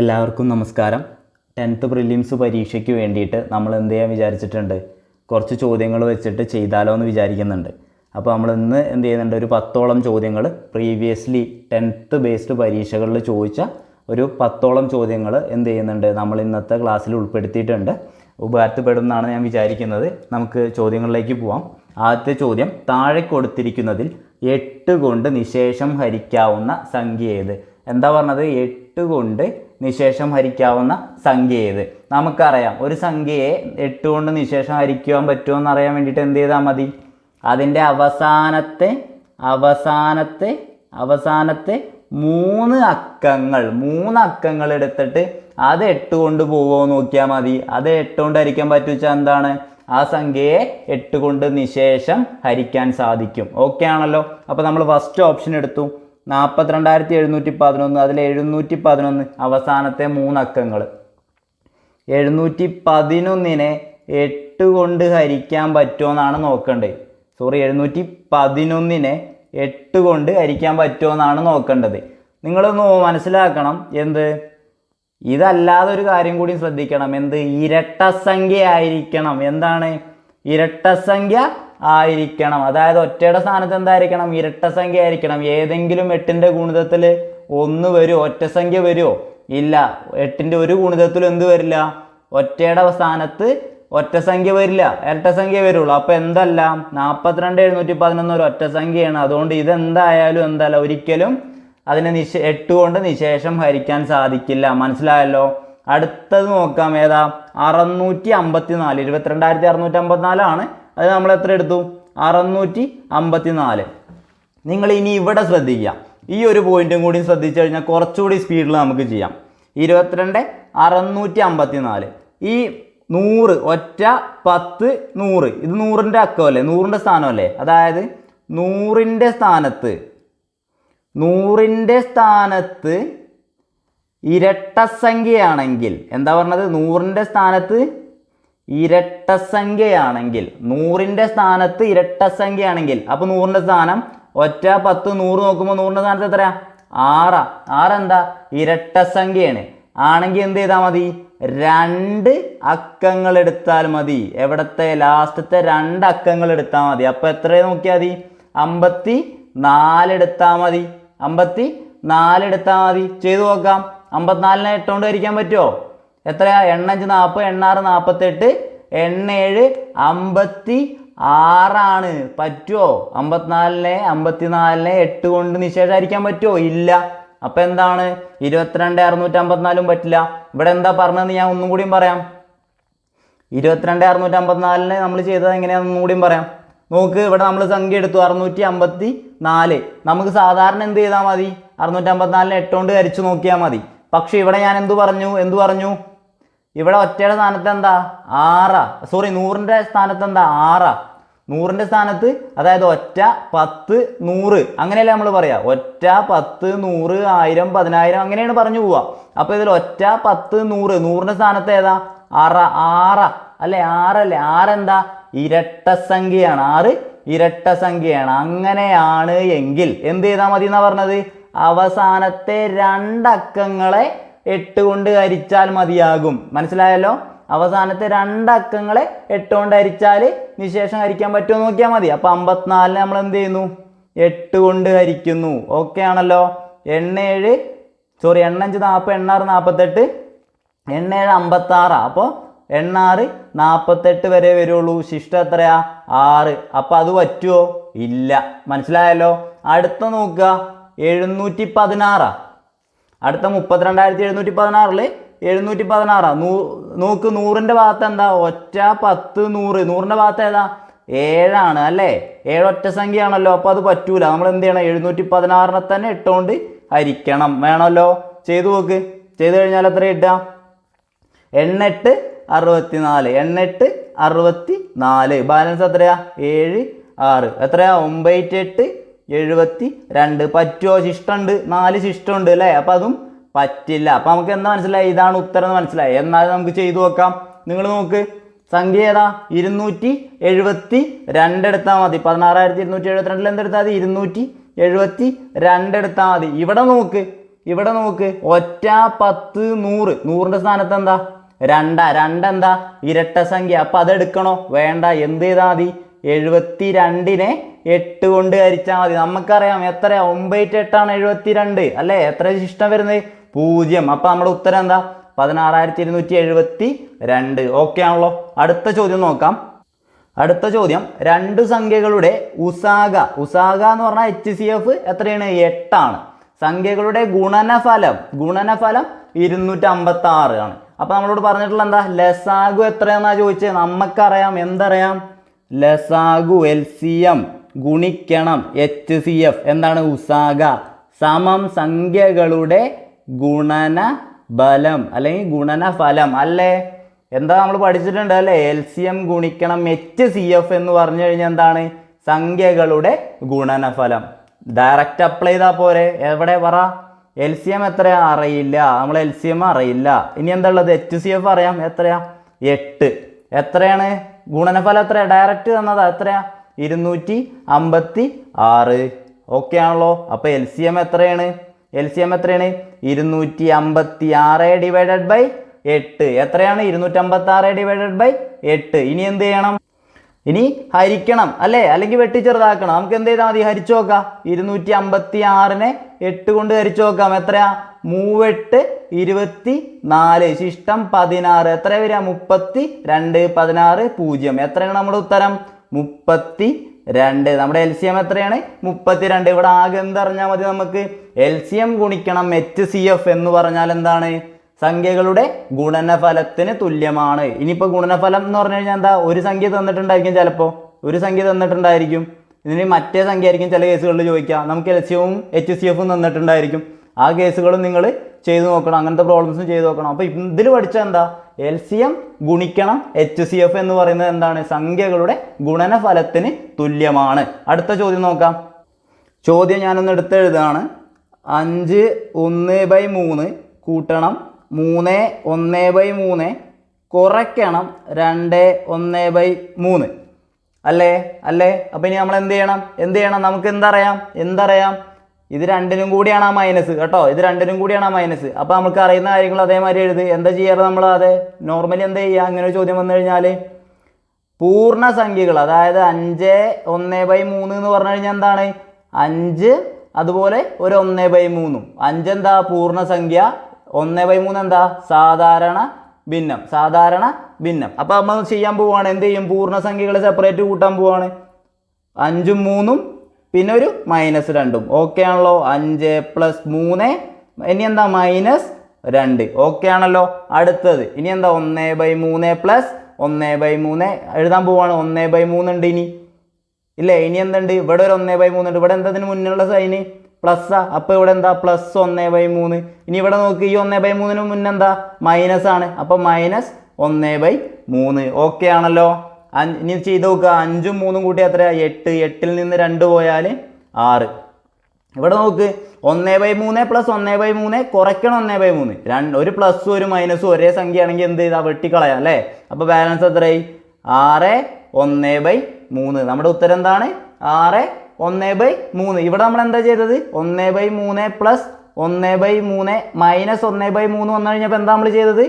എല്ലാവർക്കും നമസ്കാരം. 10th prelims പരീക്ഷയ്ക്ക് വേണ്ടിയിട്ട് നമ്മൾ എന്ത് ചെയ്യാൻ വിചാരിച്ചിട്ടുണ്ട്, കുറച്ച് ചോദ്യങ്ങൾ വെച്ചിട്ട് ചെയ്താലോ എന്ന് വിചാരിക്കുന്നുണ്ട്. അപ്പോൾ നമ്മൾ ഇന്ന് എന്ത് ചെയ്യുന്നുണ്ട്, ഒരു 10ഓളം ചോദ്യങ്ങൾ പ്രീവിയസ്ലി 10th ബേസ്ഡ് പരീക്ഷകളിൽ ചോദിച്ച ഒരു 10ഓളം ചോദ്യങ്ങൾ എന്ത് ചെയ്യുന്നുണ്ട്, നമ്മൾ ഇന്നത്തെ ക്ലാസ്സിൽ ഉൾപ്പെടുത്തിയിട്ടുണ്ട്. ഉപകാരപ്പെടുമെന്നാണ് ഞാൻ വിചാരിക്കുന്നത്. നമുക്ക് ചോദ്യങ്ങളിലേക്ക് പോവാം. ആദ്യത്തെ ചോദ്യം, താഴെ കൊടുത്തിരിക്കുന്നതിൽ 8 കൊണ്ട് നിശേഷം ഹരിക്കാവുന്ന സംഖ്യ ഏത്? എന്താ പറഞ്ഞത്? 8 കൊണ്ട് നിശേഷം ഹരിക്കാവുന്ന സംഖ്യ ഏത്? നമുക്കറിയാം, ഒരു സംഖ്യയെ 8 കൊണ്ട് നിശേഷം ഹരിക്കുവാൻ പറ്റുമോ എന്ന് അറിയാൻ വേണ്ടിയിട്ട് എന്ത് ചെയ്താൽ മതി, അതിൻ്റെ അവസാനത്തെ 3 അക്കങ്ങൾ എടുത്തിട്ട് അത് 8 കൊണ്ട് പോവുമോ നോക്കിയാൽ മതി. അത് 8 കൊണ്ട് ഹരിക്കാൻ പറ്റുവെച്ചാൽ എന്താണ്, ആ സംഖ്യയെ 8 കൊണ്ട് നിശേഷം ഹരിക്കാൻ സാധിക്കും. ഓക്കെ ആണല്ലോ. അപ്പോൾ നമ്മൾ ഫസ്റ്റ് ഓപ്ഷൻ എടുത്തു, 42,711. അതിൽ 711 അവസാനത്തെ 3 അക്കങ്ങൾ. 711നെ 8 കൊണ്ട് ഹരിക്കാൻ പറ്റുമെന്നാണ് നോക്കേണ്ടത്. 711നെ 8 കൊണ്ട് ഹരിക്കാൻ പറ്റുമെന്നാണ് നോക്കേണ്ടത്. നിങ്ങളൊന്ന് മനസ്സിലാക്കണം, എന്ത്, ഇതല്ലാതെ ഒരു കാര്യം കൂടി ശ്രദ്ധിക്കണം. എന്ത്? ഇരട്ടസംഖ്യ ആയിരിക്കണം. എന്താണ്? ഇരട്ടസംഖ്യ ആയിരിക്കണം. അതായത് ഒറ്റയുടെ സ്ഥാനത്ത് എന്തായിരിക്കണം? ഇരട്ടസംഖ്യ ആയിരിക്കണം. ഏതെങ്കിലും 8ന്റെ ഗുണിതത്തിൽ 1 വരുമോ? ഒറ്റസംഖ്യ വരുമോ? ഇല്ല. 8ന്റെ ഒരു ഗുണിതത്തിൽ എന്ത് വരില്ല? ഒറ്റയുടെ സ്ഥാനത്ത് ഒറ്റസംഖ്യ വരില്ല, ഇരട്ടസംഖ്യ വരുള്ളൂ. അപ്പോൾ എന്തല്ല, 42,711 ഒരു ഒറ്റസംഖ്യയാണ്. അതുകൊണ്ട് ഇതെന്തായാലും ഒരിക്കലും അതിനെ 8 കൊണ്ട് നിശേഷം ഹരിക്കാൻ സാധിക്കില്ല. മനസ്സിലായല്ലോ. അടുത്തത് നോക്കാം. ഏതാ? 654. 22,654 ആണ്. അത് നമ്മൾ എത്ര എടുത്തു? 654. നിങ്ങൾ ഇനി ഇവിടെ ശ്രദ്ധിക്കുക. ഈ ഒരു പോയിന്റും കൂടി ശ്രദ്ധിച്ചു കഴിഞ്ഞാൽ കുറച്ചുകൂടി സ്പീഡിൽ നമുക്ക് ചെയ്യാം. 22,654. ഈ 100 ഒറ്റ 10 100, ഇത് 100ന്റെ അക്കമല്ലേ, 100ന്റെ സ്ഥാനമല്ലേ. അതായത് 100ന്റെ സ്ഥാനത്ത് ഇരട്ടസംഖ്യയാണെങ്കിൽ, എന്താ പറഞ്ഞത്? 100ന്റെ സ്ഥാനത്ത് ഇരട്ടസംഖ്യയാണെങ്കിൽ, 100ന്റെ സ്ഥാനത്ത് ഇരട്ടസംഖ്യയാണെങ്കിൽ, അപ്പോൾ 100ന്റെ സ്ഥാനം ഒറ്റ 10 100 നോക്കുമ്പോൾ 100ന്റെ സ്ഥാനത്ത് എത്രയാ? 6 എന്താ? ഇരട്ടസംഖ്യയാണ്. ആണെങ്കിൽ എന്ത് ചെയ്താൽ മതി? 2 അക്കങ്ങൾ എടുത്താൽ മതി. എവിടത്തെ? ലാസ്റ്റത്തെ 2 അക്കങ്ങൾ എടുത്താൽ മതി. അപ്പോൾ എത്ര നോക്കിയാൽ മതി? 54 എടുത്താൽ മതി. 54 എടുത്താൽ മതി. ചെയ്തു നോക്കാം. 54നെ 8 കൊണ്ട് ഹരിക്കാൻ പറ്റുമോ? എത്രയാ? 8 5 40, 8 6 48, 8 7 56. പറ്റുമോ? 54നെ 8 കൊണ്ട് നിശേഷം ഹരിക്കാൻ പറ്റുമോ? ഇല്ല. അപ്പം എന്താണ്? 22,654 പറ്റില്ല. ഇവിടെ എന്താ പറഞ്ഞതെന്ന് ഞാൻ ഒന്നും കൂടിയും പറയാം. 22,654 നമ്മൾ ചെയ്തത് എങ്ങനെയാണെന്ന് ഒന്നും കൂടിയും പറയാം. നോക്ക്, ഇവിടെ നമ്മൾ സംഖ്യ എടുത്തു 654. നമുക്ക് സാധാരണ എന്ത് ചെയ്താൽ മതി? 654നെ 8 കൊണ്ട് ഹരിച്ചു നോക്കിയാൽ മതി. പക്ഷെ ഇവിടെ ഞാൻ എന്തു പറഞ്ഞു? ഇവിടെ ഒറ്റയുടെ സ്ഥാനത്ത് എന്താ? 100ന്റെ സ്ഥാനത്ത് എന്താ? 100ന്റെ സ്ഥാനത്ത്, അതായത് ഒറ്റ 10 100 അങ്ങനെയല്ലേ നമ്മൾ പറയാ. ഒറ്റ 10 100 1000 10,000 അങ്ങനെയാണ് പറഞ്ഞു പോവുക. അപ്പോൾ ഇതിൽ ഒറ്റ 10 100, 100ന്റെ സ്ഥാനത്ത് ഏതാ? 6 അല്ലേ? 6 എന്താ? ഇരട്ടസംഖ്യയാണ്. 6 ഇരട്ടസംഖ്യയാണ്. അങ്ങനെയാണ് എങ്കിൽ എന്ത് ചെയ്താൽ മതി എന്നാ പറഞ്ഞത്? അവസാനത്തെ 2 അക്കങ്ങളെ 8 കൊണ്ട് ഹരിച്ചാൽ മതിയാകും. മനസ്സിലായല്ലോ. അവസാനത്തെ 2 അക്കങ്ങളെ 8 കൊണ്ട് ഹരിച്ചാൽ നിശേഷം ഹരിക്കാൻ പറ്റുമോ നോക്കിയാൽ മതി. അപ്പോൾ 54നെ നമ്മൾ എന്ത് ചെയ്യുന്നു? 8 കൊണ്ട് ഹരിക്കുന്നു. ഓക്കെ ആണല്ലോ. 8 5 40, 8 6 48, 8 7 56. അപ്പോൾ 8 6 48 വരെ വരുള്ളൂ. ശിഷ്ടം എത്രയാ? 6. അപ്പോൾ അത് പറ്റുമോ? ഇല്ല. മനസ്സിലായല്ലോ. അടുത്ത നോക്കുക, 716. അടുത്ത 32,716 716. നോക്ക്, 100ന്റെ ഭാഗത്ത് എന്താ? ഒറ്റ 10 100. 100ന്റെ ഭാഗത്ത് ഏതാ? 7 ആണ് അല്ലേ? 7 ഒറ്റ സംഖ്യയാണല്ലോ. അപ്പോൾ അത് പറ്റൂല. നമ്മൾ എന്ത് ചെയ്യണം? 716നെ തന്നെ 8 കൊണ്ട് ഹരിക്കണം. വേണമല്ലോ. ചെയ്തു നോക്ക്. ചെയ്ത് കഴിഞ്ഞാൽ എത്ര കിട്ടുക? 8 8 64. 8 8 64. ബാലൻസ് എത്രയാ? 7 6. എത്രയാ? 9 8 72. പറ്റുമോ? ശിഷ്ടമുണ്ട്. 4 ശിഷ്ടമുണ്ട് അല്ലേ? അപ്പം അതും പറ്റില്ല. അപ്പം നമുക്ക് എന്താ മനസ്സിലായി? ഇതാണ് ഉത്തരം എന്ന് മനസ്സിലായി. എന്നാലും നമുക്ക് ചെയ്തു നോക്കാം. നിങ്ങൾ നോക്ക്, സംഖ്യ ഏതാ? 272 എടുത്താൽ മതി. 16,272 എന്തെടുത്താൽ മതി? 272 എടുത്താൽ മതി. ഇവിടെ നോക്ക്, ഇവിടെ നോക്ക് ഒറ്റ 10 100 100ന്റെ സ്ഥാനത്ത് എന്താ രണ്ടെന്താ ഇരട്ട സംഖ്യ. അപ്പൊ അതെടുക്കണോ വേണ്ട? എന്ത് ചെയ്താൽ മതി? 72നെ 8 കൊണ്ട് ഹരിച്ചാൽ മതി. നമുക്കറിയാം എത്രയാ 9 8 72 അല്ലേ? എത്ര ശിഷ്ടം വരുന്നത്? 0. അപ്പൊ നമ്മുടെ ഉത്തരം എന്താ? 16,272. ഓക്കെ ആണല്ലോ. അടുത്ത ചോദ്യം നോക്കാം. അടുത്ത ചോദ്യം, രണ്ട് സംഖ്യകളുടെ ഉസാഗ എന്ന് പറഞ്ഞാൽ HCF എത്രയാണ്? 8 ആണ്. സംഖ്യകളുടെ ഗുണനഫലം 256 ആണ്. അപ്പൊ നമ്മളോട് പറഞ്ഞിട്ടുള്ള എന്താ? ലസാഗു എത്രയാന്നാ ചോദിച്ചത്. നമുക്കറിയാം എന്തറിയാം? ലസാഗു LCM ഗുണിക്കണം HCF എന്താണ്? ഉസാഗ സമം സംഖ്യകളുടെ ഗുണന ബലം അല്ലെങ്കിൽ ഗുണനഫലം അല്ലേ? എന്താ നമ്മൾ പഠിച്ചിട്ടുണ്ട് അല്ലേ? LCM ഗുണിക്കണം HCF എന്ന് പറഞ്ഞു കഴിഞ്ഞാൽ എന്താണ്? സംഖ്യകളുടെ ഗുണനഫലം. ഡയറക്റ്റ് അപ്ലൈ ചെയ്താൽ പോരെ? എവിടെ പറ? LCM എത്രയാ? അറിയില്ല. നമ്മൾ LCM അറിയില്ല. ഇനി എന്താ ഉള്ളത്? HCF അറിയാം. എത്രയാ? 8. എത്രയാണ് ഗുണനഫലം? എത്രയാ? ഡയറക്റ്റ് തന്നതാ. എത്രയാ? 256. ഓക്കെ ആണല്ലോ. അപ്പൊ LCM എത്രയാണ്? 256 ഡിവൈഡഡ് ബൈ 8. എത്രയാണ്? 256 ഡിവൈഡഡ് ബൈ 8. ഇനി എന്ത് ചെയ്യണം? ഇനി ഹരിക്കണം അല്ലേ? അല്ലെങ്കിൽ വെട്ടി ചെറുതാക്കണം. നമുക്ക് എന്ത് ചെയ്താൽ മതി? ഹരിച്ചു നോക്കാം. 256നെ 8 കൊണ്ട് ഹരിച്ചു നോക്കാം. എത്രയാ? 3 8 24 ശിഷ്ടം 16. എത്ര വരിക? 32 16 0. എത്രയാണ് നമ്മുടെ ഉത്തരം? 32. നമ്മുടെ LCM എത്രയാണ്? 32. ഇവിടെ ആകെ എന്തറിഞ്ഞാൽ മതി നമുക്ക്? LCM ഗുണിക്കണം HCF എന്ന് പറഞ്ഞാൽ എന്താണ്? സംഖ്യകളുടെ ഗുണനഫലത്തിന് തുല്യമാണ്. ഇനിയിപ്പോൾ ഗുണനഫലം എന്ന് പറഞ്ഞു കഴിഞ്ഞാൽ എന്താ? ഒരു സംഖ്യ തന്നിട്ടുണ്ടായിരിക്കും, ചിലപ്പോൾ ഒരു സംഖ്യ തന്നിട്ടുണ്ടായിരിക്കും. ഇതിന് മറ്റേ സംഖ്യ ആയിരിക്കും ചില കേസുകളിൽ ചോദിക്കുക. നമുക്ക് LCMവും HCFും തന്നിട്ടുണ്ടായിരിക്കും. ആ കേസുകളും നിങ്ങൾ ചെയ്തു നോക്കണം. അങ്ങനത്തെ പ്രോബ്ലംസും ചെയ്തു നോക്കണം. അപ്പോൾ ഇതിൽ പഠിച്ചാൽ എന്താ? LCM ഗുണിക്കണം HCF എന്ന് പറയുന്നത് എന്താണ്? സംഖ്യകളുടെ ഗുണനഫലത്തിന് തുല്യമാണ്. അടുത്ത ചോദ്യം നോക്കാം. ചോദ്യം ഞാനൊന്ന് എടുത്തെഴുതാണ്. 5 1/3 കൂട്ടണം 3 1/3 കുറയ്ക്കണം 2 1/3 അല്ലേ? അപ്പൊ ഇനി നമ്മൾ എന്ത് ചെയ്യണം? നമുക്ക് എന്തറിയാം? ഇത് രണ്ടിനും കൂടിയാണ് ആ മൈനസ് കേട്ടോ. ഇത് രണ്ടിനും കൂടിയാണ് ആ മൈനസ്. അപ്പൊ നമുക്ക് അറിയുന്ന കാര്യങ്ങൾ അതേമാതിരി എഴുതി. എന്താ ചെയ്യാറ് നമ്മൾ? അതെ നോർമലി എന്താ ചെയ്യുക? അങ്ങനെ ഒരു ചോദ്യം വന്നു കഴിഞ്ഞാൽ പൂർണ്ണസംഖ്യകൾ, അതായത് 5 1/3 എന്ന് പറഞ്ഞു കഴിഞ്ഞാൽ എന്താണ്? 5 അതുപോലെ ഒരു 1/3. 5 എന്താ? പൂർണ്ണസംഖ്യ. 1/3 എന്താ? സാധാരണ ഭിന്നം. അപ്പൊ നമ്മൾ ചെയ്യാൻ പോവാണ്. എന്ത് ചെയ്യും? പൂർണ്ണസംഖ്യകളെ സെപ്പറേറ്റ് കൂട്ടാൻ പോവാണ്. 5ഉം 3ഉം പിന്നെ ഒരു -2. ഓക്കെ ആണല്ലോ. 5 + 3 ഇനി എന്താ? -2. ഓക്കെ ആണല്ലോ. അടുത്തത് ഇനി എന്താ? 1/3 + 1/3 എഴുതാൻ പോവാണ്. 1/3 ഉണ്ട് ഇനി ഇല്ലേ? ഇനി എന്തുണ്ട്? ഇവിടെ ഒരു 1/3 ഉണ്ട്. ഇവിടെ എന്തതിന് മുന്നിലുള്ള സൈന്? പ്ലസ്സാ. അപ്പൊ ഇവിടെ എന്താ? +1/3. ഇനി ഇവിടെ നോക്ക്, ഈ 1/3 മുന്നെന്താ? മൈനസ് ആണ്. അപ്പൊ -1/3. ഓക്കെ ആണല്ലോ. ഇനി ചെയ്ത് നോക്കുക. 5ഉം 3ഉം കൂട്ടി എത്രയാ? 8. 8ൽ നിന്ന് 2 പോയാൽ 6. ഇവിടെ നോക്ക്, 1/3 + 1/3 കുറയ്ക്കണം 1/3. ഒരു പ്ലസ്സും ഒരു മൈനസും ഒരേ സംഖ്യ ആണെങ്കിൽ എന്ത് ചെയ്താൽ വെട്ടിക്കളയാം അല്ലേ? അപ്പൊ ബാലൻസ് എത്രയായി? 6 1/3. നമ്മുടെ ഉത്തരം എന്താണ്? 6 1/3. ഇവിടെ നമ്മൾ എന്താ ചെയ്തത്? 1/3 + 1/3 -1/3 വന്നു കഴിഞ്ഞപ്പോൾ എന്താ നമ്മൾ ചെയ്തത്?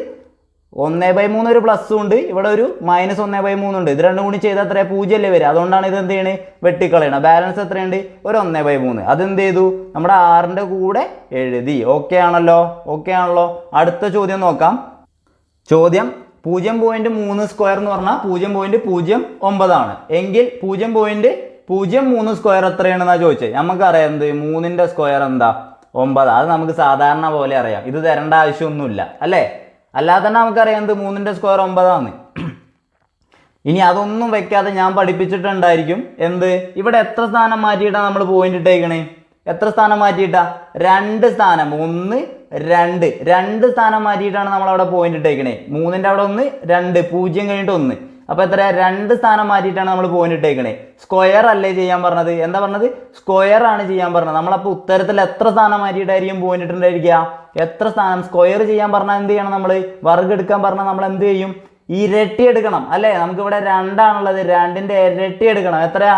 1/3 ഒരു പ്ലസ്സും ഉണ്ട്, ഇവിടെ ഒരു -1/3 ഉണ്ട്. ഇത് രണ്ടും കൂടി ചെയ്താൽ എത്ര? 0 അല്ലേ വരിക. അതുകൊണ്ടാണ് ഇത് എന്ത് ചെയ്യണേ? വെട്ടിക്കളയണം. ബാലൻസ് എത്രയുണ്ട്? ഒരു 1/3. അതെന്ത് ചെയ്തു? നമ്മുടെ 6ന്റെ കൂടെ എഴുതി. ഓക്കെ ആണല്ലോ. അടുത്ത ചോദ്യം നോക്കാം. ചോദ്യം 0.3² എന്ന് പറഞ്ഞാൽ 0.09 ആണ്. എങ്കിൽ 0.03² എത്രയാണെന്നാ ചോദിച്ചത്. നമുക്കറിയാം എന്ത്? 3ന്റെ സ്ക്വയർ എന്താ? 9. അത് നമുക്ക് സാധാരണ പോലെ അറിയാം. ഇത് തരേണ്ട ആവശ്യമൊന്നുമില്ല അല്ലേ? അല്ലാതെ തന്നെ നമുക്കറിയാം എന്ത്? 3ന്റെ സ്ക്വയർ 9 ആണ്. ഇനി അതൊന്നും വെക്കാതെ ഞാൻ പഠിപ്പിച്ചിട്ടുണ്ടായിരിക്കും എന്ത്? ഇവിടെ എത്ര സ്ഥാനം മാറ്റിയിട്ടാ നമ്മൾ പോയിന്റ് ഇട്ടേക്കണേ? എത്ര സ്ഥാനം മാറ്റിയിട്ടാ? 2 സ്ഥാനം. 1 2 സ്ഥാനം മാറ്റിയിട്ടാണ് നമ്മൾ അവിടെ പോയിന്റ് ഇട്ടേക്കണേ. 3ന്റെ അവിടെ 1 2 0 കഴിഞ്ഞിട്ട് 1. അപ്പൊ എത്ര? 2 സ്ഥാനം മാറ്റിയിട്ടാണ് നമ്മൾ പോയിന്റ് ഇട്ടേക്കണേ. സ്ക്വയർ അല്ലേ ചെയ്യാൻ പറഞ്ഞത്? എന്താ പറഞ്ഞത്? സ്ക്വയർ ആണ് ചെയ്യാൻ പറഞ്ഞത്. നമ്മളപ്പോൾ ഉത്തരത്തിൽ എത്ര സ്ഥാനം മാറ്റിയിട്ടായിരിക്കും പോയിന്റ് ഇട്ടുണ്ടായിരിക്കുക? എത്ര സ്ഥാനം? സ്ക്വയർ ചെയ്യാൻ പറഞ്ഞാൽ എന്ത് ചെയ്യണം? നമ്മൾ വർഗ്ഗം എടുക്കാൻ പറഞ്ഞാൽ നമ്മൾ എന്ത് ചെയ്യും? ഇരട്ടി എടുക്കണം അല്ലേ? നമുക്കിവിടെ 2 ആണുള്ളത്. 2ന്റെ ഇരട്ടി എടുക്കണം. എത്രയാ?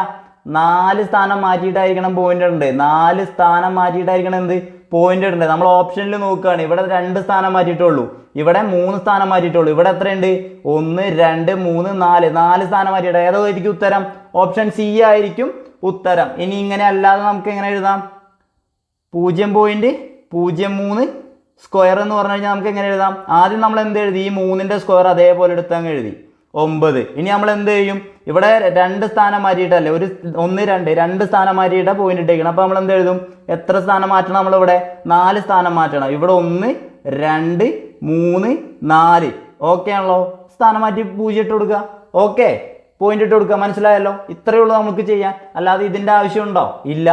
4 സ്ഥാനം മാറ്റിയിട്ടായിരിക്കണം പോയിന്റ് ഉണ്ട്. 4 സ്ഥാനം മാറ്റിയിട്ടായിരിക്കണം എന്ത്? പോയിന്റ് ഇടേണ്ടത്. നമ്മൾ ഓപ്ഷനിൽ നോക്കുകയാണ്, ഇവിടെ 2 സ്ഥാനം മാറ്റിയിട്ടുള്ളൂ, ഇവിടെ 3 സ്ഥാനം മാറ്റിയിട്ടുള്ളൂ. ഇവിടെ എത്രയുണ്ട്? 1 2 3 4 സ്ഥാനം മാറ്റിയിട്ട് ഏതായിരിക്കും ഉത്തരം? ഓപ്ഷൻ സി ആയിരിക്കും ഉത്തരം. ഇനി ഇങ്ങനെ അല്ലാതെ നമുക്ക് എങ്ങനെ എഴുതാം? 0.03 സ്ക്വയർ എന്ന് പറഞ്ഞു കഴിഞ്ഞാൽ നമുക്ക് എങ്ങനെ എഴുതാം? ആദ്യം നമ്മൾ എന്ത് എഴുതി? ഈ 3ന്റെ സ്ക്വയർ അതേപോലെ എടുത്ത് അങ്ങ് എഴുതി 9. ഇനി നമ്മൾ എന്ത് ചെയ്യും? ഇവിടെ 2 സ്ഥാനം മാറ്റിയിട്ടല്ലേ, 1 2 സ്ഥാനം മാറ്റിയിട്ട പോയിന്റ് ഇട്ടേക്കണം. അപ്പോൾ നമ്മൾ എന്ത് എഴുതും? എത്ര സ്ഥാനം മാറ്റണം? നമ്മളിവിടെ 4 സ്ഥാനം മാറ്റണം. ഇവിടെ 1 2 3 4. ഓക്കെ ആണല്ലോ? സ്ഥാനം മാറ്റി 0 ഇട്ട് കൊടുക്കുക. ഓക്കെ, പോയിന്റ് ഇട്ട് കൊടുക്കുക. മനസ്സിലായല്ലോ? ഇത്രയേ ഉള്ളൂ നമുക്ക് ചെയ്യാൻ, അല്ലാതെ ഇതിൻ്റെ ആവശ്യമുണ്ടോ? ഇല്ല.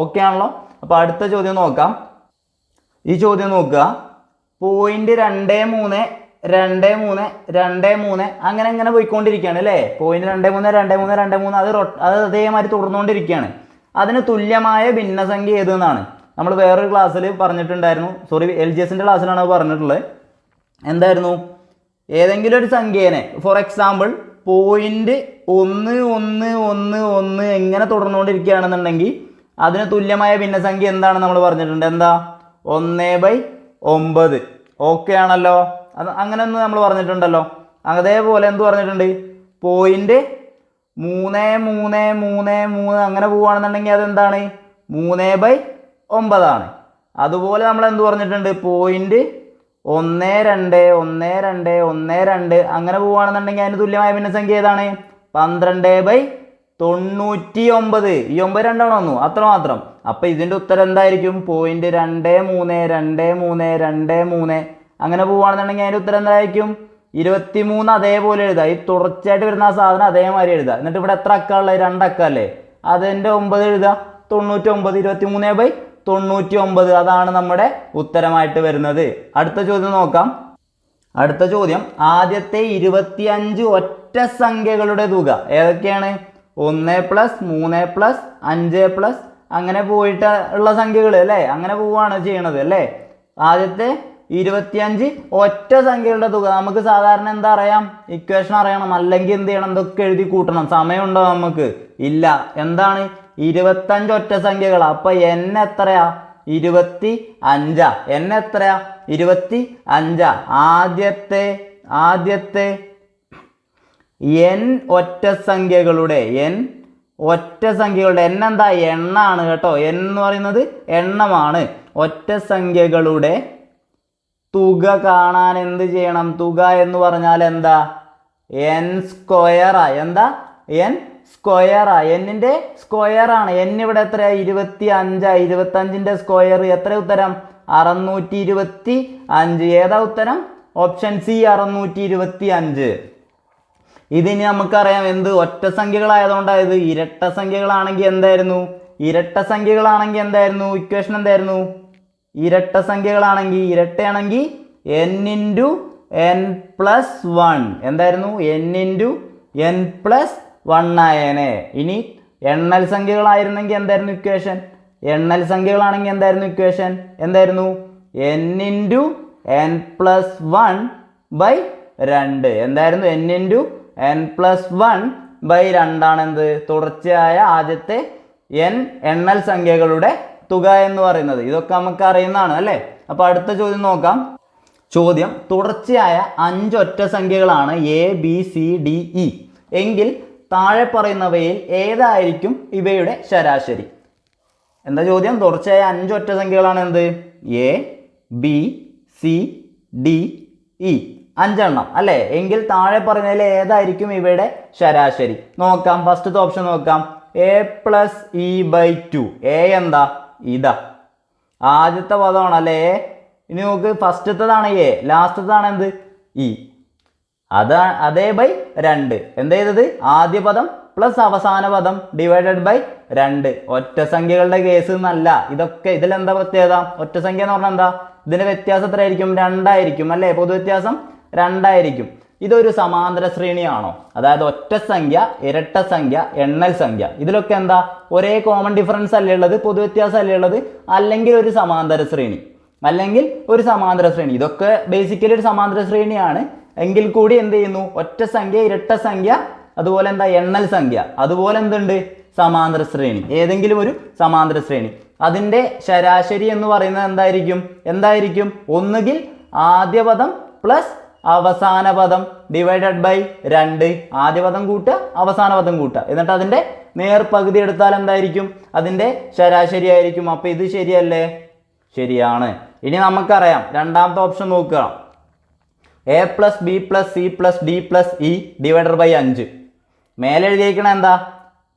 ഓക്കെ ആണല്ലോ? അപ്പോൾ അടുത്ത ചോദ്യം നോക്കാം. ഈ ചോദ്യം നോക്കുക. 0.23 അങ്ങനെ പോയിക്കൊണ്ടിരിക്കുകയാണ് അല്ലേ? 0.23 അത് അതേമാതിരി തുടർന്നുകൊണ്ടിരിക്കുകയാണ്. അതിന് തുല്യമായ ഭിന്നസംഖ്യ ഏതെന്നാണ് നമ്മൾ വേറൊരു ക്ലാസ്സിൽ പറഞ്ഞിട്ടുണ്ടായിരുന്നു. സോറി, LGSന്റെ ക്ലാസ്സിലാണ് അത് പറഞ്ഞിട്ടുള്ളത്. എന്തായിരുന്നു? ഏതെങ്കിലും ഒരു സംഖ്യേനെ, ഫോർ എക്സാമ്പിൾ 0.1111 എങ്ങനെ തുടർന്നുകൊണ്ടിരിക്കുകയാണെന്നുണ്ടെങ്കിൽ അതിന് തുല്യമായ ഭിന്നസംഖ്യ എന്താണ് നമ്മൾ പറഞ്ഞിട്ടുണ്ട്? എന്താ? 1/9. ഓക്കെ ആണല്ലോ? അത് അങ്ങനെ ഒന്ന് നമ്മൾ പറഞ്ഞിട്ടുണ്ടല്ലോ. അതേപോലെ എന്ത് പറഞ്ഞിട്ടുണ്ട്? 0.3333 അങ്ങനെ പോവുകയാണെന്നുണ്ടെങ്കിൽ അതെന്താണ്? 3/9 ആണ്. അതുപോലെ നമ്മൾ എന്ത് പറഞ്ഞിട്ടുണ്ട്? 0.1212 അങ്ങനെ പോവുകയാണെന്നുണ്ടെങ്കിൽ അതിന് തുല്യമായ ഭിന്നസംഖ്യ ഏതാണ്? 12/99. ഈ 9 രണ്ടാണോ വന്നു? അത്രമാത്രം. അപ്പം ഇതിൻ്റെ ഉത്തരം എന്തായിരിക്കും? 0.232323 അങ്ങനെ പോവുകയാണെന്നുണ്ടെങ്കിൽ അതിൻ്റെ ഉത്തരം എന്തായിരിക്കും? 23. അതേപോലെ എഴുതുക. ഈ തുടർച്ചയായിട്ട് വരുന്ന ആ സാധനം അതേമാതിരി എഴുതുക. എന്നിട്ട് ഇവിടെ എത്ര അക്കമുള്ളത്? 2 അക്കല്ലേ? അതിൻ്റെ 9 എഴുതുക. 99. 23/99 അതാണ് നമ്മുടെ ഉത്തരമായിട്ട് വരുന്നത്. അടുത്ത ചോദ്യം നോക്കാം. അടുത്ത ചോദ്യം, ആദ്യത്തെ 25 ഒറ്റ സംഖ്യകളുടെ തുക ഏതൊക്കെയാണ്? 1 + 3 + 5 + അങ്ങനെ പോയിട്ട് ഉള്ള സംഖ്യകൾ അല്ലേ? അങ്ങനെ പോവുകയാണ് ചെയ്യണത് അല്ലേ? ആദ്യത്തെ 25 ഒറ്റ സംഖ്യകളുടെ തുക നമുക്ക് സാധാരണ എന്താ അറിയാം? ഇക്വേഷൻ അറിയണം. അല്ലെങ്കിൽ എന്ത് ചെയ്യണം? എന്തൊക്കെ എഴുതി കൂട്ടണം. സമയമുണ്ടോ നമുക്ക്? ഇല്ല. എന്താണ്? 25 ഒറ്റ സംഖ്യകൾ. അപ്പൊ n എത്രയാ? 25. n എത്രയാ? 25. ആദ്യത്തെ n ഒറ്റ സംഖ്യകളുടെ n എന്താ? എണ്ണാണ് കേട്ടോ. n എന്ന് പറയുന്നത് എണ്ണമാണ്. ഒറ്റ സംഖ്യകളുടെ തുക കാണാൻ എന്ത് ചെയ്യണം? തുക എന്ന് പറഞ്ഞാൽ എന്താ? n സ്ക്വയറാ. എന്താ? n സ്ക്വയറാ. n-ന്റെ സ്ക്വയറാണ്. n ഇവിടെ എത്രയാ? 25. 25ന്റെ സ്ക്വയർ എത്ര? ഉത്തരം 625. ഏതാ ഉത്തരം? Option C 625. ഇതിന് നമുക്കറിയാം എന്ത്? ഒറ്റ സംഖ്യകളായതുകൊണ്ടായത്. ഇരട്ട സംഖ്യകളാണെങ്കിൽ എന്തായിരുന്നു? ഇക്വേഷൻ എന്തായിരുന്നു? ഇരട്ടയാണെങ്കിൽ n × n+1 എന്തായിരുന്നു? n × n+1 ആയേനെ. ഇനി എണ്ണൽ സംഖ്യകളായിരുന്നെങ്കിൽ എന്തായിരുന്നു ഇക്വേഷൻ? എന്തായിരുന്നു ഇക്വേഷൻ? n × n+1/2. എന്തായിരുന്നു? n × n+1/2 ആണ് എന്ത്? തുടർച്ചയായ ആദ്യത്തെ n എണ്ണൽ സംഖ്യകളുടെ തുക എന്ന് പറയുന്നത്. ഇതൊക്കെ നമുക്ക് അറിയുന്നതാണ് അല്ലേ? അപ്പോൾ അടുത്ത ചോദ്യം നോക്കാം. ചോദ്യം, തുടർച്ചയായ 5 ഒറ്റ സംഖ്യകളാണ് ABCDE എങ്കിൽ താഴെ പറയുന്നവയിൽ ഏതായിരിക്കും ഇവയുടെ ശരാശരി? എന്താ ചോദ്യം? തുടർച്ചയായ 5 ഒറ്റ സംഖ്യകളാണ് എന്ത്? ABCDE 5 എണ്ണം അല്ലേ? എങ്കിൽ താഴെ പറയുന്നതിൽ ഏതായിരിക്കും ഇവയുടെ ശരാശരി? നോക്കാം. ഫസ്റ്റത്തെ ഓപ്ഷൻ നോക്കാം. A + E/2. A എന്താ? ഇതാ ആദ്യത്തെ പദമാണ് അല്ലേ? ഇനി നമുക്ക് ഫസ്റ്റത്തതാണ് A, ലാസ്റ്റത്താണ് എന്ത്? E. അതേ/2. എന്ത് ചെയ്തത്? ആദ്യ പദം പ്ലസ് അവസാന പദം /2. ഒറ്റ സംഖ്യകളുടെ കേസ് എന്നല്ല ഇതൊക്കെ. ഇതിലെന്താ പ്രത്യേകത? ഒറ്റ സംഖ്യ എന്ന് പറഞ്ഞാൽ എന്താ? ഇതിന്റെ വ്യത്യാസം എത്രയായിരിക്കും? 2 ആയിരിക്കും അല്ലേ? പൊതുവ്യത്യാസം 2 ആയിരിക്കും. ഇതൊരു സമാന്തര ശ്രേണിയാണോ? അതായത് ഒറ്റ സംഖ്യ, ഇരട്ട സംഖ്യ, എണ്ണൽ സംഖ്യ, ഇതിലൊക്കെ എന്താ? ഒരേ കോമൺ ഡിഫറൻസ് അല്ലേ ഉള്ളത്? പൊതുവ്യത്യാസം അല്ലേ ഉള്ളത്? അല്ലെങ്കിൽ ഒരു സമാന്തര ശ്രേണി. ഇതൊക്കെ ബേസിക്കലി ഒരു സമാന്തര ശ്രേണിയാണ്. എങ്കിൽ കൂടി എന്ത് ചെയ്യുന്നു? ഒറ്റ സംഖ്യ, ഇരട്ട സംഖ്യ, അതുപോലെ എന്താ? എണ്ണൽ സംഖ്യ, അതുപോലെ എന്തുണ്ട്? സമാന്തര ശ്രേണി, ഏതെങ്കിലും ഒരു സമാന്തര ശ്രേണി. അതിൻ്റെ ശരാശരി എന്ന് പറയുന്നത് എന്തായിരിക്കും? ഒന്നുകിൽ ആദ്യ പദം പ്ലസ് അവസാന പദം ഡിവൈഡഡ് ബൈ 2. ആദ്യ പദം കൂട്ടുക, അവസാന പദം കൂട്ടുക, എന്നിട്ട് അതിൻ്റെ നേർപകുതി എടുത്താൽ എന്തായിരിക്കും? അതിൻ്റെ ശരാശരി ആയിരിക്കും. അപ്പോൾ ഇത് ശരിയല്ലേ? ശരിയാണ്. ഇനി നമുക്കറിയാം രണ്ടാമത്തെ ഓപ്ഷൻ നോക്കുക. a + b + c + d + e divided by 5. മേലെ എഴുതിയിരിക്കണ എന്താ?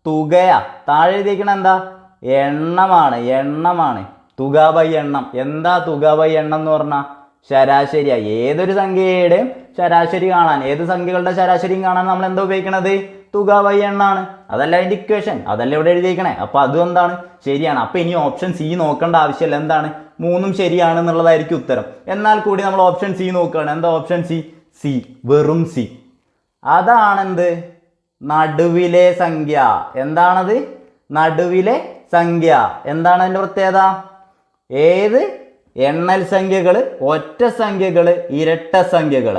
തുകയാ. താഴെ എഴുതിയിരിക്കണ എന്താ? എണ്ണമാണ്. തുക ബൈ എണ്ണം. എന്താ തുക ബൈ എണ്ണം എന്ന് പറഞ്ഞാൽ? ശരാശരിയാ. ഏതൊരു സംഖ്യയുടെയും ശരാശരി കാണാൻ, ഏത് സംഖ്യകളുടെ ശരാശരിയും കാണാൻ നമ്മൾ എന്താ ഉപയോഗിക്കണത്? തുക ബൈ എണ്ണാണ്. അതല്ല അതിൻ്റെ ഇക്വേഷൻ, അതല്ല ഇവിടെ എഴുതിയിരിക്കണേ. അപ്പോൾ അതും എന്താണ്? ശരിയാണ്. അപ്പോൾ ഇനി ഓപ്ഷൻ സി നോക്കേണ്ട ആവശ്യമില്ല. എന്താണ്? 3ഉം ശരിയാണ് എന്നുള്ളതായിരിക്കും ഉത്തരം. എന്നാൽ കൂടി നമ്മൾ ഓപ്ഷൻ സി നോക്കുകയാണ്. എന്താ ഓപ്ഷൻ സി? വെറും സി. അതാണെന്ത്? നടുവിലെ സംഖ്യ. എന്താണത്? നടുവിലെ സംഖ്യ. എന്താണ് അതിൻ്റെ പ്രത്യേകത? ഏത് എണ്ണൽ സംഖ്യകൾ, ഒറ്റ സംഖ്യകൾ, ഇരട്ട സംഖ്യകൾ,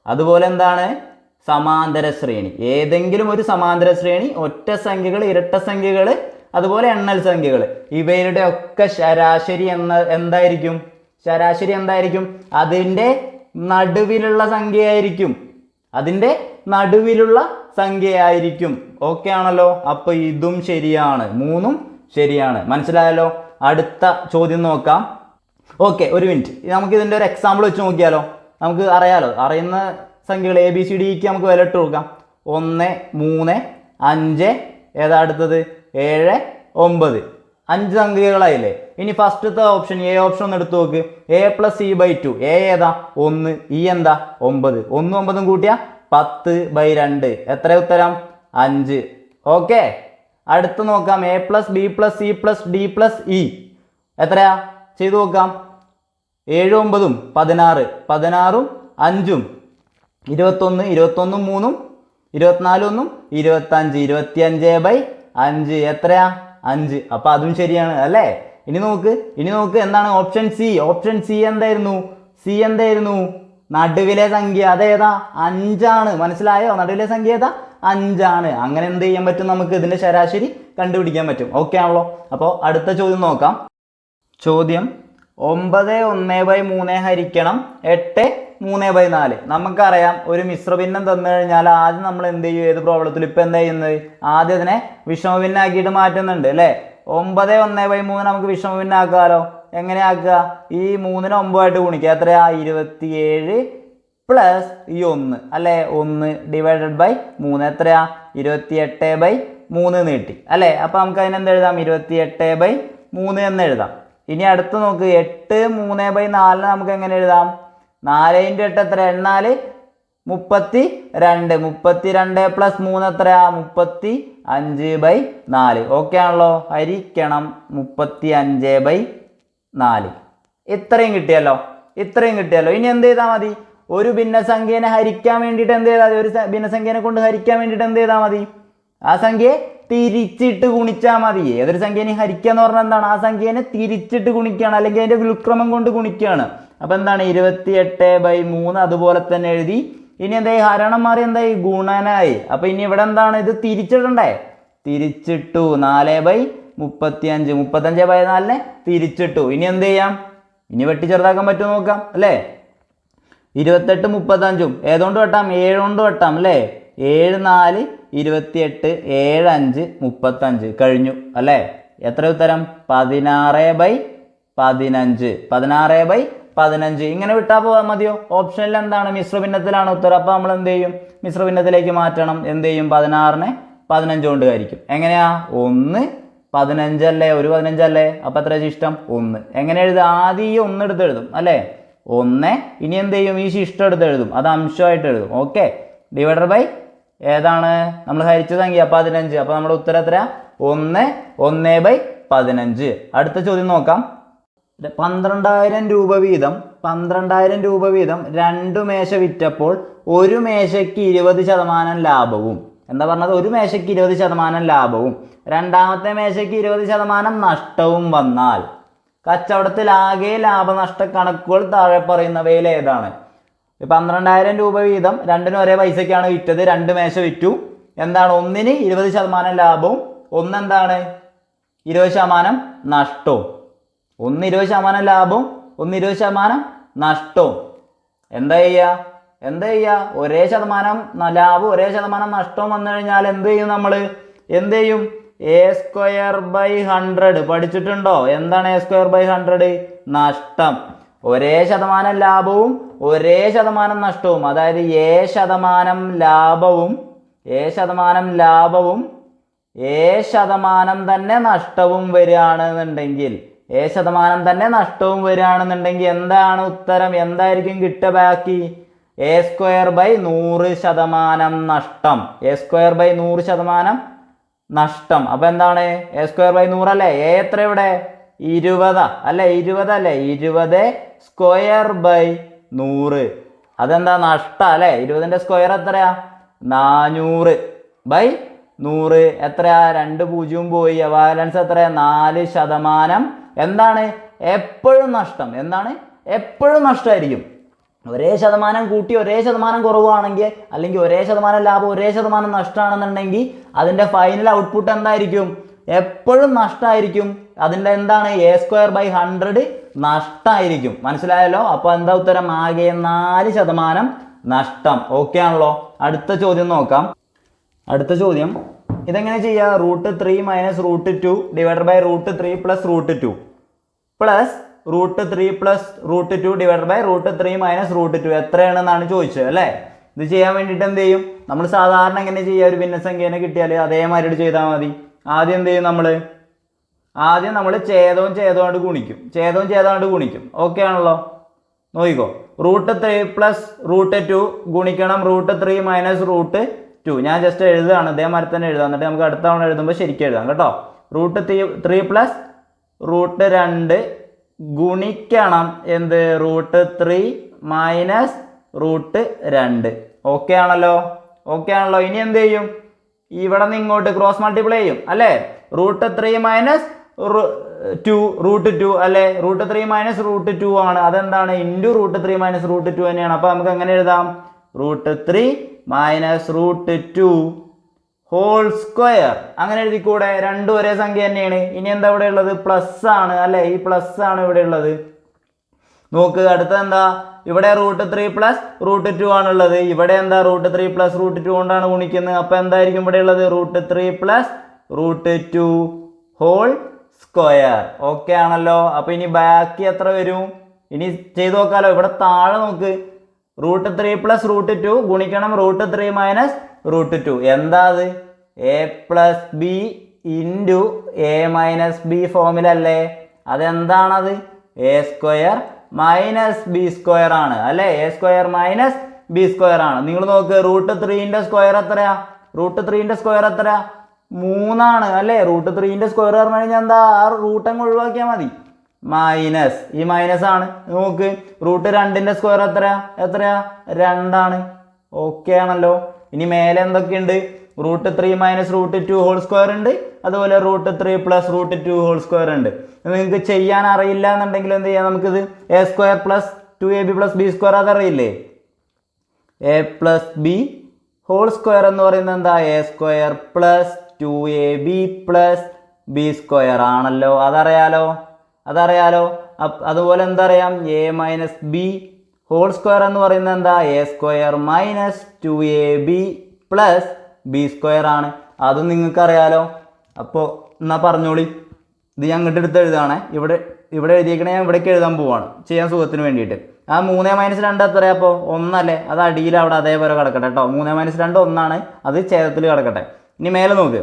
അതുപോലെ എന്താണ്? സമാന്തര ശ്രേണി. ഏതെങ്കിലും ഒരു സമാന്തര ശ്രേണി, ഒറ്റ സംഖ്യകൾ, ഇരട്ട സംഖ്യകൾ, അതുപോലെ എണ്ണൽ സംഖ്യകൾ, ഇവയുടെ ഒക്കെ ശരാശരി എന്തായിരിക്കും? ശരാശരി എന്തായിരിക്കും? അതിൻ്റെ നടുവിലുള്ള സംഖ്യയായിരിക്കും. അതിൻ്റെ നടുവിലുള്ള സംഖ്യയായിരിക്കും. ഓക്കെ ആണല്ലോ? അപ്പോൾ ഇതും ശരിയാണ്. 3ഉം ശരിയാണ്. മനസ്സിലായല്ലോ? അടുത്ത ചോദ്യം നോക്കാം. ഓക്കെ, ഒരു മിനിറ്റ്. നമുക്ക് ഇതിൻ്റെ ഒരു എക്സാമ്പിൾ വെച്ച് നോക്കിയാലോ? നമുക്ക് അറിയുന്ന സംഖ്യകൾ ABCDക്ക് നമുക്ക് വില ഇട്ട് കൊടുക്കാം. 1, 3, 5, ഏതാ അടുത്തത്? 7, 9. 5 സംഖ്യകളായില്ലേ? ഇനി ഫസ്റ്റത്തെ ഓപ്ഷൻ, എ ഓപ്ഷൻ ഒന്ന് എടുത്തു നോക്ക്. a + c/2. എ ഏതാ? 1. ഇ എന്താ? 9. 1ഉം 9ഉം കൂട്ടിയാ 10/2. എത്ര ഉത്തരം? 5. ഓക്കെ. അടുത്ത് നോക്കാം. a + b + c + d + e എത്രയാ? ചെയ്തു നോക്കാം. 7ഉം 9ഉം 16. 16ഉം 5ഉം 21. 21ഉം 3ഉം 24 1ഉം 25. 25/5 എത്രയാ? 5. അപ്പോൾ അതും ശരിയാണ് അല്ലേ? ഇനി നോക്ക്. എന്താണ് ഓപ്ഷൻ സി? ഓപ്ഷൻ സി എന്തായിരുന്നു? നടുവിലെ സംഖ്യ. അതേതാ? 5 മനസ്സിലായോ? നടുവിലെ സംഖ്യ ഏതാ? 5. അങ്ങനെ എന്ത് ചെയ്യാൻ പറ്റും? നമുക്ക് ഇതിൻ്റെ ശരാശരി കണ്ടുപിടിക്കാൻ പറ്റും. ഓക്കെ ആണല്ലോ? അപ്പോൾ അടുത്ത ചോദ്യം നോക്കാം. ചോദ്യം 9 1/3 × 8 3/4. നമുക്കറിയാം ഒരു മിശ്രഭിന്നം തന്നു കഴിഞ്ഞാൽ ആദ്യം നമ്മൾ എന്ത് ചെയ്യും? ഏത് പ്രോബ്ലത്തിൽ ഇപ്പം എന്താ ചെയ്യുന്നത്? ആദ്യം അതിനെ വിഷമഭിന്നാക്കിയിട്ട് മാറ്റുന്നുണ്ട് അല്ലേ? 9 1/3 നമുക്ക് വിഷമഭിന്നാക്കാമല്ലോ. എങ്ങനെ ആക്കുക? ഈ 3നെ 9ആയിട്ട് ഗുണിക്കുക. എത്രയാ? 27 പ്ലസ് ഈ 1 അല്ലേ? 1 ഡിവൈഡഡ് ബൈ 3 എത്രയാ? 28/3 നീട്ടി അല്ലേ? അപ്പോൾ നമുക്ക് അതിനെന്ത് എഴുതാം? 28/3 എന്ന് എഴുതാം. ഇനി അടുത്ത് നോക്ക്. 8 3/4 നമുക്ക് എങ്ങനെ എഴുതാം? 4 × 8 എത്ര? 4 32. 32 പ്ലസ് 3 എത്രയാ? 35/4. ഓക്കെ ആണല്ലോ? ഹരിക്കണം 35/4. ഇത്രയും കിട്ടിയല്ലോ. ഇനി എന്ത് ചെയ്താൽ മതി? ഒരു ഭിന്നസംഖ്യനെ ഹരിക്കാൻ വേണ്ടിയിട്ട് എന്ത് ചെയ്താൽ മതി? ഒരു ഭിന്നസംഖ്യനെ കൊണ്ട് ഹരിക്കാൻ വേണ്ടിയിട്ട് എന്ത് ചെയ്താൽ മതി? ആ സംഖ്യയെ തിരിച്ചിട്ട് ഗുണിച്ചാൽ മതി. ഏതൊരു സംഖ്യനെ ഹരിക്കുക എന്ന് പറഞ്ഞാൽ എന്താണ്? ആ സംഖ്യനെ തിരിച്ചിട്ട് ഗുണിക്കുകയാണ്, അല്ലെങ്കിൽ അതിൻ്റെ വ്യുൽക്രമം കൊണ്ട് ഗുണിക്കുകയാണ്. അപ്പം എന്താണ്? 28/3 അതുപോലെ തന്നെ എഴുതി. ഇനി എന്തായി? ഹരണം മാറി എന്തായി? ഗുണനായി. അപ്പം ഇനി ഇവിടെ എന്താണ്? ഇത് തിരിച്ചിടണ്ടേ? തിരിച്ചിട്ടു. 4/35. 35/4 തിരിച്ചിട്ടു. ഇനി എന്ത് ചെയ്യാം? ഇനി വെട്ടി ചെറുതാക്കാൻ പറ്റുമോ നോക്കാം അല്ലേ? 28 35 ഏതുകൊണ്ട് വെട്ടാം? 7 കൊണ്ട് വെട്ടാം അല്ലേ? 7 4 28 7 5 35 കഴിഞ്ഞു അല്ലേ? എത്ര ഉത്തരം? 16/15. 16/15 ഇങ്ങനെ വിട്ടാൽ പോകാൻ മതിയോ? ഓപ്ഷനിൽ എന്താണ്? മിശ്രഭിന്നത്തിലാണ് ഉത്തരം. അപ്പോൾ നമ്മൾ എന്ത് ചെയ്യും? മിശ്രഭിന്നത്തിലേക്ക് മാറ്റണം. എന്ത് ചെയ്യും? 16നെ 15 കൊണ്ട് ഹരിക്കും. എങ്ങനെയാ? 1 15 അല്ലേ? ഒരു 15 അല്ലേ? അപ്പം എത്ര ശിഷ്ടം? 1. എങ്ങനെ എഴുതും? ആദ്യം ഈ 1 എടുത്ത് എഴുതും അല്ലേ? 1. ഇനി എന്ത് ചെയ്യും? ഈ ശിഷ്ടം എടുത്ത് എഴുതും. അത് അംശമായിട്ട് എഴുതും. ഓക്കെ. ഡിവൈഡർ ബൈ ഏതാണ്? നമ്മൾ ഹരിച്ച സംഖ്യ 15. അപ്പോൾ നമ്മുടെ ഉത്തരം എത്ര? 1 1/15. അടുത്ത ചോദ്യം നോക്കാം. 12,000 രൂപ വീതം 2 മേശ വിറ്റപ്പോൾ ഒരു മേശയ്ക്ക് 20% ലാഭവും. എന്താ പറഞ്ഞത്? ഒരു മേശയ്ക്ക് 20% ലാഭവും രണ്ടാമത്തെ മേശയ്ക്ക് 20% നഷ്ടവും വന്നാൽ കച്ചവടത്തിൽ ആകെ ലാഭനഷ്ട കണക്കുകൾ താഴെ പറയുന്നവയിൽ ഏതാണ്? 12,000 രൂപ വീതം രണ്ടിനും ഒരേ പൈസക്കാണ് വിറ്റത്. 2 മേശ വിറ്റു. എന്താണ്? ഒന്നിന് 20% ലാഭവും ഒന്നെന്താണ് 20% നഷ്ടവും. ഒന്ന് 20% ലാഭവും ഒന്ന് 20% നഷ്ടവും. എന്താ ചെയ്യുക ഒരേ ശതമാനം ലാഭം ഒരേ ശതമാനം നഷ്ടവും വന്നു കഴിഞ്ഞാൽ എന്ത് ചെയ്യും നമ്മൾ? എന്ത് ചെയ്യും? a²/100 പഠിച്ചിട്ടുണ്ടോ? എന്താണ് a²/100? നഷ്ടം. ഒരേ ശതമാനം ലാഭവും ഒരേ ശതമാനം നഷ്ടവും, അതായത് a% ലാഭവും a% തന്നെ നഷ്ടവും വരികയാണെന്നുണ്ടെങ്കിൽ എന്താണ് ഉത്തരം? എന്തായിരിക്കും കിട്ടുക ബാക്കി? a²/100% നഷ്ടം. a²/100% നഷ്ടം. അപ്പൊ എന്താണ്? a²/100 അല്ലേ? എത്ര ഇവിടെ? 20 അല്ലേ? 20 അല്ലേ? 20² അതെന്താ? നഷ്ടം അല്ലേ? 20ന്റെ സ്ക്വയർ എത്രയാ? 400/100 എത്രയാ? 2 0 പോയി. ബാലൻസ് എത്രയാ? 4%. എന്താണ്? എപ്പോഴും നഷ്ടം. എന്താണ്? എപ്പോഴും നഷ്ടമായിരിക്കും. ഒരേ ശതമാനം കൂട്ടി ഒരേ ശതമാനം കുറവാണെങ്കിൽ, അല്ലെങ്കിൽ ഒരേ ശതമാനം ലാഭം ഒരേ ശതമാനം നഷ്ടമാണെന്നുണ്ടെങ്കിൽ അതിൻ്റെ ഫൈനൽ ഔട്ട്പുട്ട് എന്തായിരിക്കും? എപ്പോഴും നഷ്ടമായിരിക്കും. അതിൻ്റെ എന്താണ്? a²/100 നഷ്ടമായിരിക്കും. മനസ്സിലായല്ലോ? അപ്പോൾ എന്താ ഉത്തരം? ആകെ 4% നഷ്ടം. ഓക്കെ ആണല്ലോ? അടുത്ത ചോദ്യം നോക്കാം. അടുത്ത ചോദ്യം ഇതെങ്ങനെ ചെയ്യുക? √3 - √2 divided by √3 + √2 plus √3 + √2 divided by √3 - √2 എത്രയാണെന്നാണ് ചോദിച്ചത് അല്ലേ? ഇത് ചെയ്യാൻ വേണ്ടിയിട്ട് എന്ത് ചെയ്യും? നമ്മൾ സാധാരണ എങ്ങനെ ചെയ്യുക? ഒരു ഭിന്നസംഖ്യേനെ കിട്ടിയാൽ അതേമാതിരി ചെയ്താൽ മതി. ആദ്യം എന്ത് ചെയ്യും നമ്മൾ? ആദ്യം നമ്മൾ ഛേദവും ഛേദമായിട്ട് ഗുണിക്കും. ഓക്കെ ആണല്ലോ? നോക്കിക്കോ. √3 + √2 ഗുണിക്കണം √3 - √2. ഞാൻ ജസ്റ്റ് എഴുതുകയാണ്, അതേമാതിരി തന്നെ എഴുതാം. എന്നിട്ട് നമുക്ക് അടുത്ത തവണ എഴുതുമ്പോൾ ശരിക്കും എഴുതാം കേട്ടോ. √3 + √2 ഗുണിക്കണം എന്ത്? √3 - √2. ഓക്കെ ആണല്ലോ? ഇനി എന്ത് ചെയ്യും? ഇവിടെ നിന്ന് ഇങ്ങോട്ട് ക്രോസ് മൾട്ടിപ്ലൈ ചെയ്യും അല്ലേ? √3 - √2 അല്ലേ? √3 - √2 ആണ്. അതെന്താണ്? ഇൻറ്റു √3 - √2 തന്നെയാണ്. അപ്പോൾ നമുക്ക് എങ്ങനെ എഴുതാം? √3 - √2 ഹോൾ സ്ക്വയർ. അങ്ങനെ എഴുതിക്കൂടെ? രണ്ടും ഒരേ സംഖ്യ തന്നെയാണ്. ഇനി എന്താ ഇവിടെ ഉള്ളത്? പ്ലസ് ആണ് അല്ലേ? ഈ പ്ലസ് ആണ് ഇവിടെ ഉള്ളത്. നോക്ക്, അടുത്തത് എന്താ? ഇവിടെ √3 + √2 ആണുള്ളത്. ഇവിടെ എന്താ? √3 + √2 കൊണ്ടാണ് ഗുണിക്കുന്നത്. അപ്പൊ എന്തായിരിക്കും ഇവിടെ ഉള്ളത്? √3 + √2 ഹോൾ സ്ക്വയർ. ഓക്കെ ആണല്ലോ? അപ്പൊ ഇനി ബാക്കി എത്ര വരും? ഇനി ചെയ്ത് നോക്കാലോ. ഇവിടെ താഴെ നോക്ക്. √3 + √2 ഗുണിക്കണം √3 - √2. എന്താ അത്? a+b ഇൻറ്റു a - b ഫോമിൽ അല്ലേ? അതെന്താണത്? a² - b² ആണ് അല്ലേ? a² - b² ആണ്. നിങ്ങൾ നോക്ക്, √3ന്റെ സ്ക്വയർ എത്രയാ? √3ന്റെ സ്ക്വയർ എത്രയാ? 3 ആണ് അല്ലേ? √3ന്റെ സ്ക്വയർ പറഞ്ഞു കഴിഞ്ഞാൽ എന്താ? ആ റൂട്ട് അങ്ങ് ഒഴിവാക്കിയാൽ മതി. മൈനസ്, ഈ മൈനസ് ആണ്. നോക്ക്, √2ന്റെ സ്ക്വയർ എത്രയാ? 2 ആണ്. ഓക്കെ ആണല്ലോ? ഇനി മേലെ എന്തൊക്കെയുണ്ട്? √3 - √2 ഹോൾ സ്ക്വയർ ഉണ്ട്, അതുപോലെ √3 + √2 ഹോൾ സ്ക്വയർ ഉണ്ട്. നിങ്ങൾക്ക് ചെയ്യാൻ അറിയില്ല എന്നുണ്ടെങ്കിൽ എന്ത് ചെയ്യാം? നമുക്കിത് a² + 2ab + b² അതറിയില്ലേ? a+b whole square എന്ന് പറയുന്നത് എന്താ? a² + 2ab + b² ആണല്ലോ. അതറിയാലോ? അതുപോലെ എന്തറിയാം? a - b ഹോൾ സ്ക്വയർ എന്ന് പറയുന്നത് എന്താ? a² - 2ab + b² ആണ്. അതും നിങ്ങൾക്ക് അറിയാലോ. അപ്പോൾ എന്നാ പറഞ്ഞോളി. ഇത് ഞാൻ ഇങ്ങോട്ട് എടുത്ത് എഴുതുകയാണേ. ഇവിടെ എഴുതിയേക്കണേ ഞാൻ ഇവിടേക്ക് എഴുതാൻ പോവാണ്, ചെയ്യാൻ സുഖത്തിന് വേണ്ടിയിട്ട്. ആ 3 - 2 എത്രയാ? അപ്പോൾ 1 അല്ലേ? അത് അടിയിൽ അവിടെ അതേപോലെ കിടക്കട്ടെ കേട്ടോ. 3 - 2 1 ആണ്. അത് ഛേദത്തിൽ കിടക്കട്ടെ. ഇനി മേലെ നോക്ക്.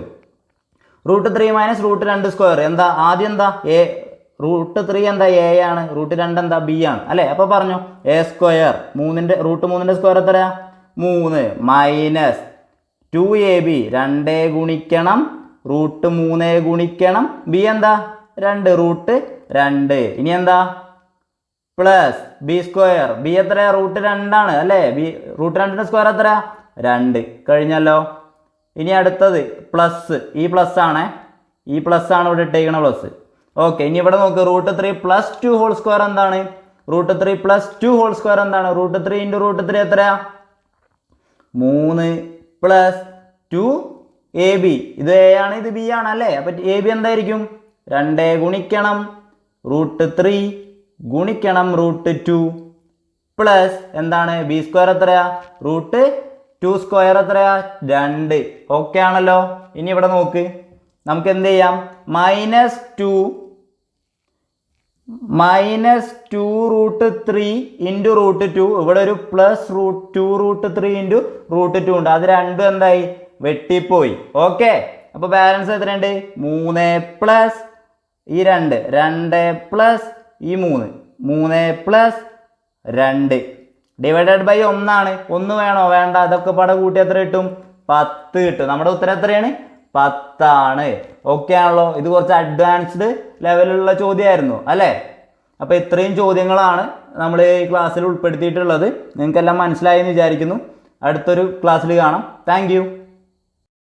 √3 - √2 സ്ക്വയർ എന്താ? ആദ്യം എന്താ? √3 എന്താ? a ആണ്. √2 എന്താ? b ആണ് അല്ലേ? അപ്പോൾ പറഞ്ഞു a² √3ന്റെ സ്ക്വയർ എത്രയാ? 3 മൈനസ് 2ab 2 ഗുണിക്കണം √3 ഗുണിക്കണം b എന്താ? 2 √2. ഇനി എന്താ? Plus b². b എത്രയാ? √2 ആണ് അല്ലേ? √2ന്റെ സ്ക്വയർ എത്രയാ? 2. കഴിഞ്ഞല്ലോ. ഇനി അടുത്തത് പ്ലസ്. ഈ പ്ലസ് ആണേ. ഈ പ്ലസ് ആണ് ഇവിടെ ഇട്ടേക്കണ പ്ലസ്. ഓക്കെ. ഇനി ഇവിടെ നോക്ക്. √3 + 2 ഹോൾ സ്ക്വയർ എന്താണ്? √3 + 2 ഹോൾ സ്ക്വയർ എന്താണ്? √3 × √3 എത്രയാ? 3 + 2 എ ബി ഇത് എ ആണ് ഇത് ബി ആണ് അല്ലേ. അപ്പം എ ബി എന്തായിരിക്കും 2 ഗുണിക്കണം √3 ഗുണിക്കണം √2 പ്ലസ് എന്താണ് ബി സ്ക്വയർ എത്രയാ √2² എത്രയാ 2. ഓക്കെ ആണല്ലോ. ഇനി ഇവിടെ നോക്ക്, നമുക്ക് എന്ത് ചെയ്യാം, -2 -2√3 ഇൻറ്റു √2, ഇവിടെ ഒരു +2√3 ഇൻറ്റു √2 ഉണ്ട്. അത് രണ്ടും എന്തായി വെട്ടിപ്പോയി. ഓക്കെ, അപ്പോൾ ബാലൻസ് എത്രയുണ്ട് 3 പ്ലസ് ഈ 2 പ്ലസ് ഈ 3 പ്ലസ് 2 ഡിവൈഡഡ് ബൈ 1 ആണ്. 1 വേണോ വേണ്ട, അതൊക്കെ പട കൂട്ടി എത്ര കിട്ടും 10 കിട്ടും. നമ്മുടെ ഉത്തരം എത്രയാണ് 10 ആണ്. ഓക്കെ ആണല്ലോ. ഇത് കുറച്ച് അഡ്വാൻസ്ഡ് ലെവലിലുള്ള ചോദ്യമായിരുന്നു അല്ലേ. അപ്പോൾ ഇത്രയും ചോദ്യങ്ങളാണ് നമ്മൾ ഈ ക്ലാസ്സിൽ ഉൾപ്പെടുത്തിയിട്ടുള്ളത്. നിങ്ങൾക്കെല്ലാം മനസ്സിലായി എന്ന് വിചാരിക്കുന്നു. അടുത്തൊരു ക്ലാസ്സിൽ കാണാം. താങ്ക്